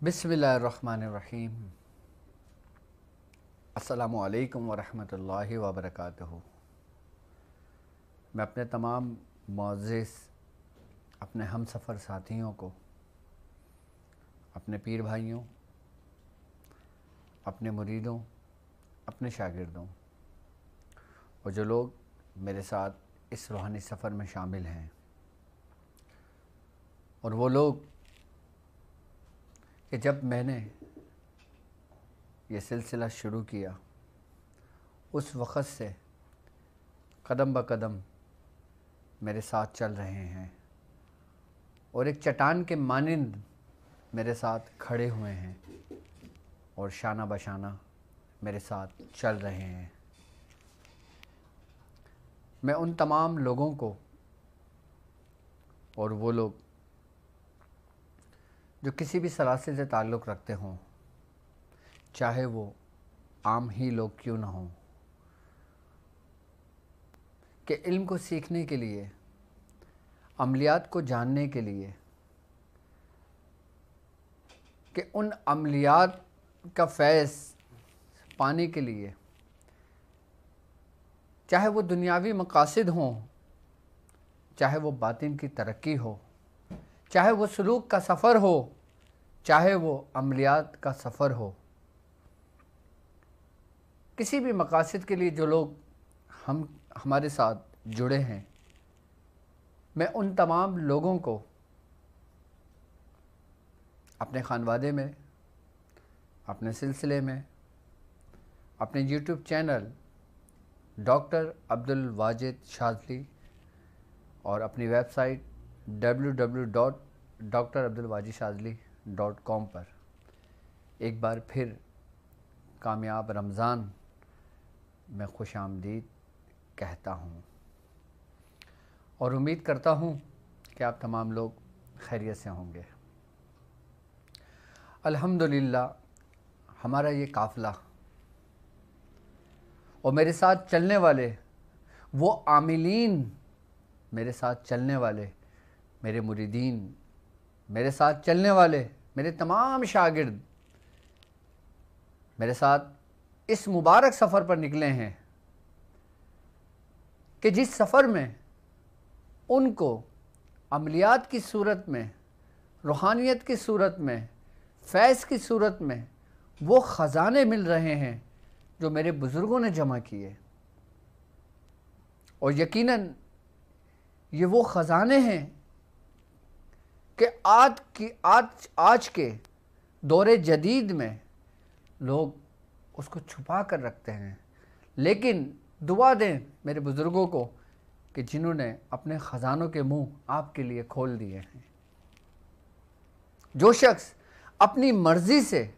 बिस्मिल्लाहिर्रहमानिर्रहीम। अस्सलामु अलैकुम वरहमतुल्लाहि वबरकातुहू। मैं अपने तमाम मुअज़्ज़िज़ अपने हम सफ़र साथियों को, अपने पीर भाइयों, अपने मुरीदों, अपने शागिर्दों और जो लोग मेरे साथ इस रूहानी सफ़र में शामिल हैं और वो लोग कि जब मैंने ये सिलसिला शुरू किया उस वक़्त से कदम ब कदम मेरे साथ चल रहे हैं और एक चट्टान के मानिंद मेरे साथ खड़े हुए हैं और शाना बशाना मेरे साथ चल रहे हैं। मैं उन तमाम लोगों को और वो लोग जो किसी भी सलासिल से ताल्लुक़ रखते हों, चाहे वो आम ही लोग क्यों ना हों, कि इल्म को सीखने के लिए, अमलियात को जानने के लिए, कि उन अमलियात का फैज़ पाने के लिए, चाहे वो दुनियावी मकासद हों, चाहे वो बातिन की तरक्की हो, चाहे वो सलूक का सफ़र हो, चाहे वो अमलियात का सफ़र हो, किसी भी मकासद के लिए जो लोग हमारे साथ जुड़े हैं, मैं उन तमाम लोगों को अपने खानवादे में, अपने सिलसिले में, अपने YouTube channel doctor Abdul Wajid Shazli और अपनी वेबसाइट www.drabdulwajidshazli.com पर एक बार फिर कामयाब रमज़ान में खुश आमदीद कहता हूँ और उम्मीद करता हूँ कि आप तमाम लोग खैरियत से होंगे। अल्हम्दुलिल्लाह हमारा ये काफ़िला और मेरे साथ चलने वाले वो आमिलीन, मेरे साथ चलने वाले मेरे मुरीदीन, मेरे साथ चलने वाले मेरे तमाम शागिर्द मेरे साथ इस मुबारक सफ़र पर निकले हैं कि जिस सफ़र में उनको अमलियात की सूरत में, रूहानियत की सूरत में, फैज़ की सूरत में वो ख़जाने मिल रहे हैं जो मेरे बुज़ुर्गों ने जमा किए। और यकीनन ये वो ख़जाने हैं कि आज के दौरे जदीद में लोग उसको छुपा कर रखते हैं, लेकिन दुआ दें मेरे बुज़ुर्गों को कि जिन्होंने अपने ख़जानों के मुंह आपके लिए खोल दिए हैं। जो शख्स अपनी मर्ज़ी से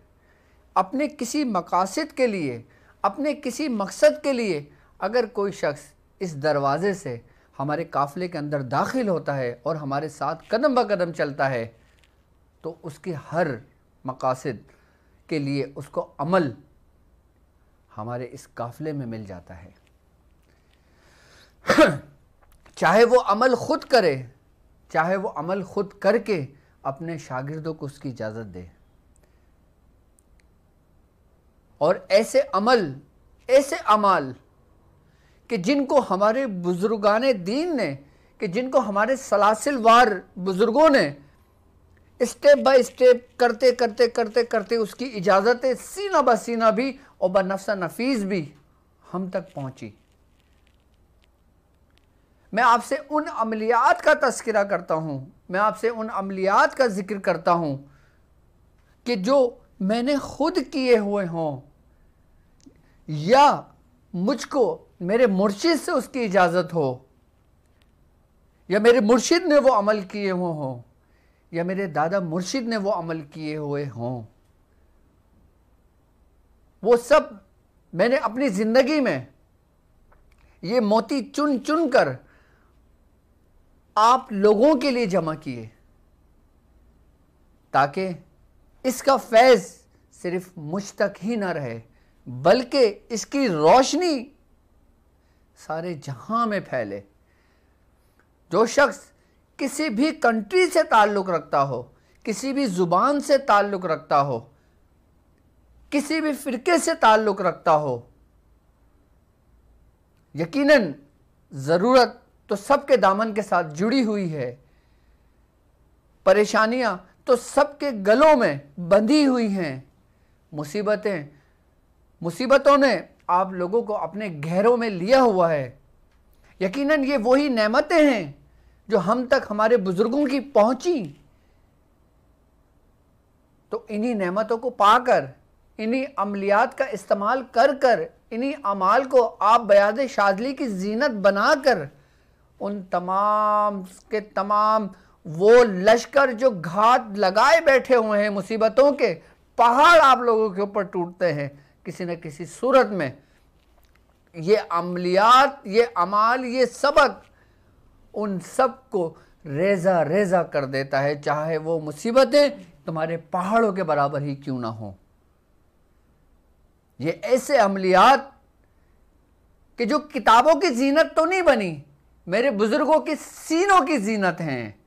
अपने किसी मकासद के लिए, अपने किसी मकसद के लिए अगर कोई शख्स इस दरवाज़े से हमारे काफ़िले के अंदर दाखिल होता है और हमारे साथ कदम ब कदम चलता है, तो उसके हर मकासद के लिए उसको अमल हमारे इस काफ़िले में मिल जाता है। चाहे वो अमल ख़ुद करे, चाहे वो अमल ख़ुद करके अपने शागिर्दों को उसकी इजाज़त दे। और ऐसे अमल, ऐसे अमाल कि जिनको हमारे बुज़ुर्गाने दीन ने, कि जिनको हमारे सलासिलवार बुज़ुर्गों ने स्टेप बाय स्टेप करते करते करते करते उसकी इजाज़तें सीना ब सीना भी और बनफ्सा नफीस भी हम तक पहुँची। मैं आपसे उन अमलियात का तज़किरा करता हूँ, मैं आपसे उन अमलियात का ज़िक्र करता हूँ कि जो मैंने ख़ुद किए हुए हों या मुझको मेरे मुर्शिद से उसकी इजाज़त हो, या मेरे मुर्शिद ने वो अमल किए हुए हों, या मेरे दादा मुर्शिद ने वो अमल किए हुए हों। वो सब मैंने अपनी ज़िंदगी में ये मोती चुन चुन कर आप लोगों के लिए जमा किए, ताकि इसका फैज़ सिर्फ मुझ तक ही ना रहे, बल्कि इसकी रोशनी सारे जहां में फैले। जो शख्स किसी भी कंट्री से ताल्लुक़ रखता हो, किसी भी ज़ुबान से ताल्लुक़ रखता हो, किसी भी फ़िरके से ताल्लुक़ रखता हो, यकीनन ज़रूरत तो सबके दामन के साथ जुड़ी हुई है, परेशानियां तो सबके गलों में बंधी हुई हैं। मुसीबतों ने आप लोगों को अपने घेरों में लिया हुआ है। यकीनन ये वही नेमतें हैं जो हम तक हमारे बुजुर्गों की पहुंची। तो इन्हीं नेमतों को पाकर, इन्हीं अमलियात का इस्तेमाल कर कर, इन्हीं अमाल को आप बयाद शादली की जीनत बनाकर उन तमाम के तमाम वो लश्कर जो घात लगाए बैठे हुए हैं, मुसीबतों के पहाड़ आप लोगों के ऊपर टूटते हैं किसी न किसी सूरत में। ये अमलियात, ये अमाल, ये सबक उन सब को रेजा रेजा कर देता है, चाहे वो मुसीबतें तुम्हारे पहाड़ों के बराबर ही क्यों ना हो। ये ऐसे अमलियात कि जो किताबों की जीनत तो नहीं बनी, मेरे बुजुर्गों के सीनों की जीनत हैं।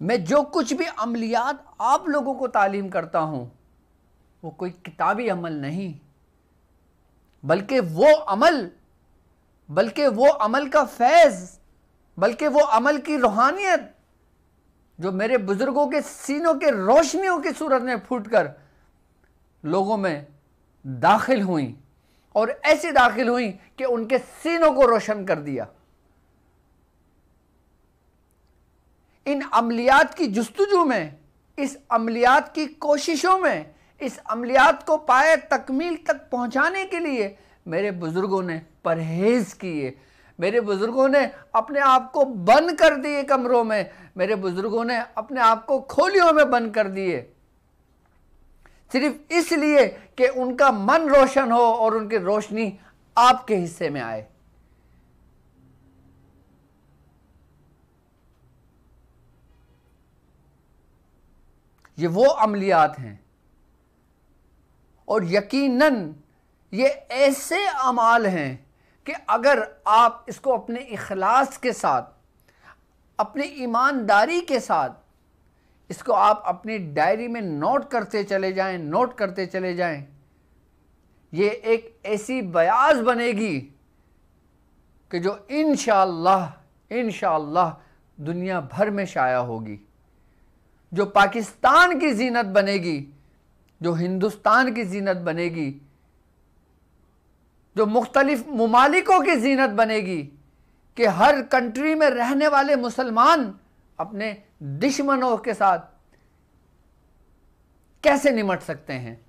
मैं जो कुछ भी अमलियात आप लोगों को तालीम करता हूं, वो कोई किताबी अमल नहीं, बल्कि वो अमल का फैज़, बल्कि वो अमल की रूहानियत जो मेरे बुजुर्गों के सीनों के रोशनियों की सूरत में फूटकर लोगों में दाखिल हुई, और ऐसी दाखिल हुई कि उनके सीनों को रोशन कर दिया। इन अमलियात की जुस्तजू में, इस अमलियात की कोशिशों में, इस अमलियात को पाए तकमील तक पहुंचाने के लिए मेरे बुजुर्गों ने परहेज किए। मेरे बुजुर्गों ने अपने आप को बंद कर दिए कमरों में, मेरे बुजुर्गों ने अपने आप को खोलियों में बंद कर दिए, सिर्फ इसलिए कि उनका मन रोशन हो और उनकी रोशनी आपके हिस्से में आए। ये वो अमलियात हैं, और यकीनन ये ऐसे अमाल हैं कि अगर आप इसको अपने इखलास के साथ, अपनी ईमानदारी के साथ, इसको आप अपनी डायरी में नोट करते चले जाएं, ये एक ऐसी बयाज बनेगी कि जो इंशाअल्लाह दुनिया भर में शाया होगी, जो पाकिस्तान की जीनत बनेगी, जो हिंदुस्तान की जीनत बनेगी, जो मुख्तलिफ मुमालिकों की जीनत बनेगी, कि हर कंट्री में रहने वाले मुसलमान अपने दुश्मनों के साथ कैसे निमट सकते हैं।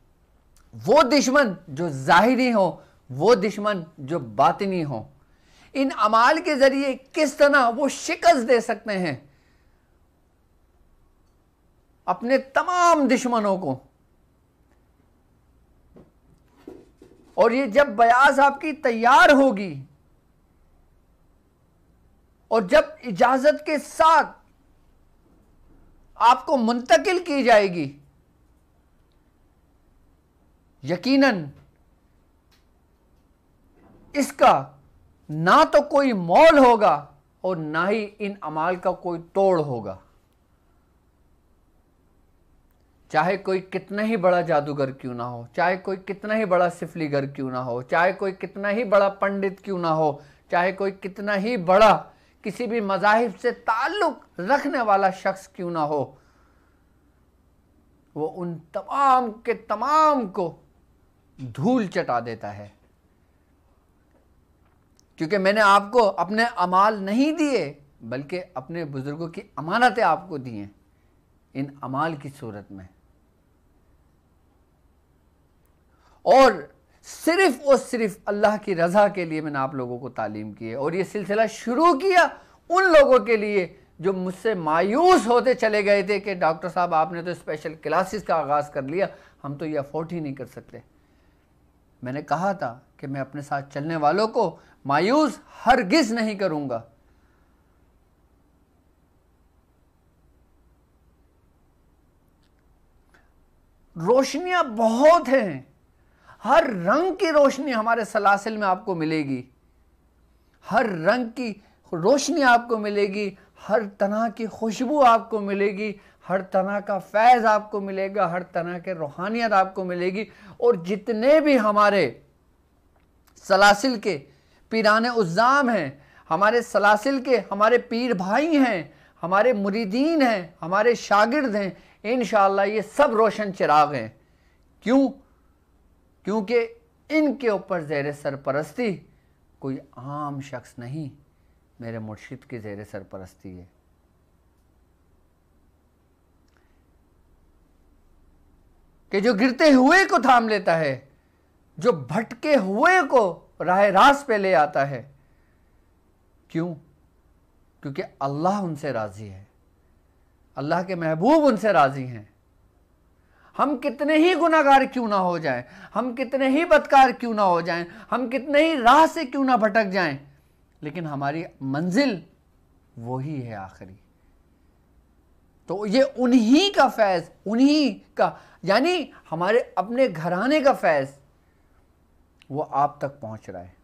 वो दुश्मन जो ज़ाहिरी हो, वो दुश्मन जो बातिनी हो। इन अमाल के ज़रिए किस तरह वो शिकस्त दे सकते हैं अपने तमाम दुश्मनों को। और ये जब बयास आपकी तैयार होगी और जब इजाज़त के साथ आपको मुंतकिल की जाएगी, यकीनन इसका ना तो कोई मोल होगा और ना ही इन अमाल का कोई तोड़ होगा। चाहे कोई कितना ही बड़ा जादूगर क्यों ना हो, चाहे कोई कितना ही बड़ा सिफलीगर क्यों ना हो, चाहे कोई कितना ही बड़ा पंडित क्यों ना हो, चाहे कोई कितना ही बड़ा किसी भी मज़ाहिब से ताल्लुक रखने वाला शख्स क्यों ना हो, वो उन तमाम के तमाम को धूल चटा देता है। क्योंकि मैंने आपको अपने अमाल नहीं दिए, बल्कि अपने बुजुर्गों की अमानतें आपको दी हैं इन अमाल की सूरत में। और सिर्फ अल्लाह की रज़ा के लिए मैंने आप लोगों को तालीम की है। और ये सिलसिला शुरू किया उन लोगों के लिए जो मुझसे मायूस होते चले गए थे कि डॉक्टर साहब आपने तो स्पेशल क्लासेस का आगाज़ कर लिया, हम तो ये अफोर्ड ही नहीं कर सकते। मैंने कहा था कि मैं अपने साथ चलने वालों को मायूस हरगिज़ नहीं करूँगा। रोशनियाँ बहुत हैं, हर रंग की रोशनी हमारे सलासिल में आपको मिलेगी, हर रंग की रोशनी आपको मिलेगी, हर तरह की खुशबू आपको मिलेगी, हर तरह का फैज़ आपको मिलेगा, हर तरह के रूहानियत आपको मिलेगी। और जितने भी हमारे सलासिल के पीराने उज़्ज़ाम हैं, हमारे सलासिल के हमारे पीर भाई हैं, हमारे मुरीदीन हैं, हमारे शागिर्द हैं, इंशाअल्लाह ये सब रोशन चिराग हैं। क्यों? क्योंकि इनके ऊपर ज़ेर सरपरस्ती कोई आम शख्स नहीं, मेरे मुर्शिद की ज़ेर सरपरस्ती है। कि जो गिरते हुए को थाम लेता है, जो भटके हुए को राह रास्त पे ले आता है। क्यों? क्योंकि अल्लाह उनसे राज़ी है, अल्लाह के महबूब उनसे राज़ी हैं। हम कितने ही गुनाहगार क्यों ना हो जाएं, हम कितने ही बदकार क्यों ना हो जाएं, हम कितने ही राह से क्यों ना भटक जाएं, लेकिन हमारी मंजिल वही है आखिरी। तो ये उन्हीं का फैज़, उन्हीं का, यानी हमारे अपने घराने का फैज़ वो आप तक पहुंच रहा है।